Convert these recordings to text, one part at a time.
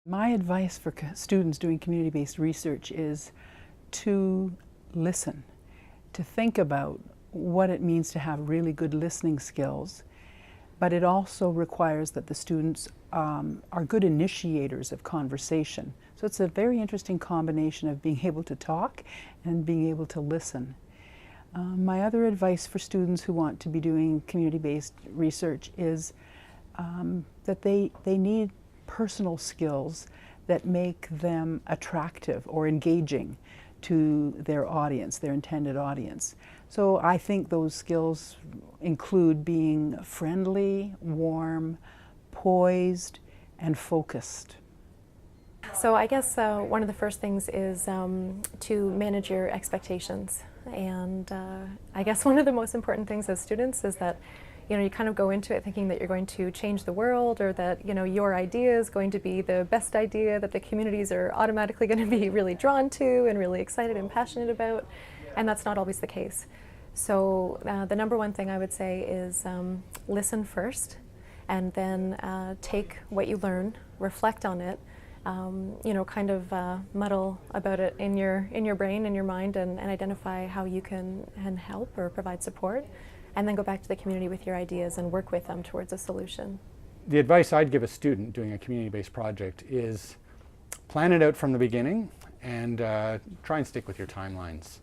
My advice for students doing community-based research is to listen, to think about what it means to have really good listening skills, but it also requires that the students are good initiators of conversation. So it's a very interesting combination of being able to talk and being able to listen. My other advice for students who want to be doing community-based research is that they need personal skills that make them attractive or engaging to their audience, their intended audience. So I think those skills include being friendly, warm, poised, and focused. So I guess one of the first things is to manage your expectations. And I guess one of the most important things as students is that you kind of go into it thinking that you're going to change the world, or that your idea is going to be the best idea that the communities are automatically going to be really drawn to and really excited and passionate about, and that's not always the case. So the number one thing I would say is listen first, and then take what you learn, reflect on it, kind of muddle about it in your brain, in your mind, and identify how you can help or provide support. And then go back to the community with your ideas and work with them towards a solution. The advice I'd give a student doing a community-based project is plan it out from the beginning and try and stick with your timelines.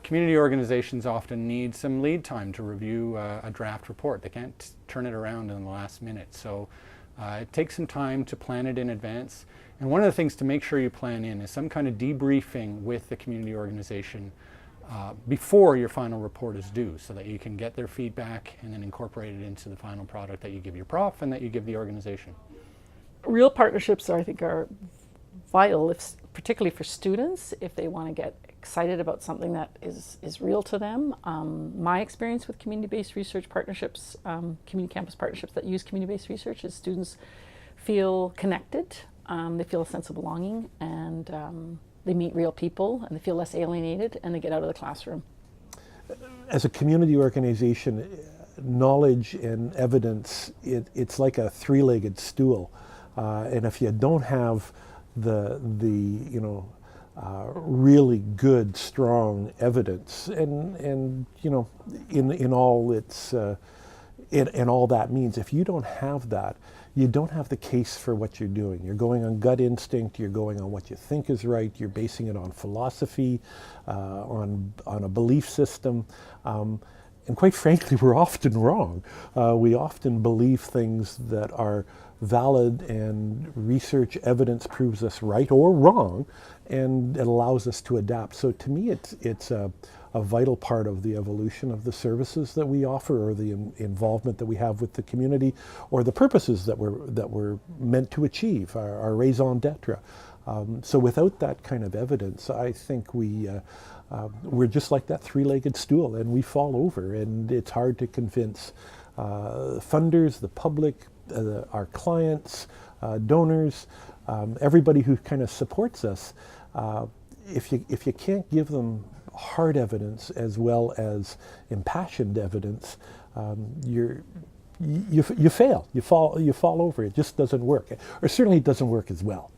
Community organizations often need some lead time to review a draft report. They can't turn it around in the last minute. So it takes some time to plan it in advance. And one of the things to make sure you plan in is some kind of debriefing with the community organization before your final report is due, so that you can get their feedback and then incorporate it into the final product that you give your prof and that you give the organization. Real partnerships, I think, are vital, particularly for students, if they want to get excited about something that is real to them. My experience with community-based research partnerships, community campus partnerships that use community-based research, is students feel connected, they feel a sense of belonging, and they meet real people, and they feel less alienated, and they get out of the classroom. As a community organization, knowledge and evidence, it's like a three-legged stool. And if you don't have the really good, strong evidence, and in all its and all that means, if you don't have that, you don't have the case for what you're doing. You're going on gut instinct, you're going on what you think is right, you're basing it on philosophy, on a belief system. And quite frankly, we're often wrong. We often believe things that are valid, and research evidence proves us right or wrong, and it allows us to adapt. So to me, it's a vital part of the evolution of the services that we offer, or the involvement that we have with the community, or the purposes that we're meant to achieve, our raison d'etre. So without that kind of evidence, I think we're just like that three-legged stool, and we fall over, and it's hard to convince funders, the public, our clients, donors, everybody who kind of supports us. If you can't give them hard evidence as well as impassioned evidence, you fail. You fall over. It just doesn't work, or certainly it doesn't work as well.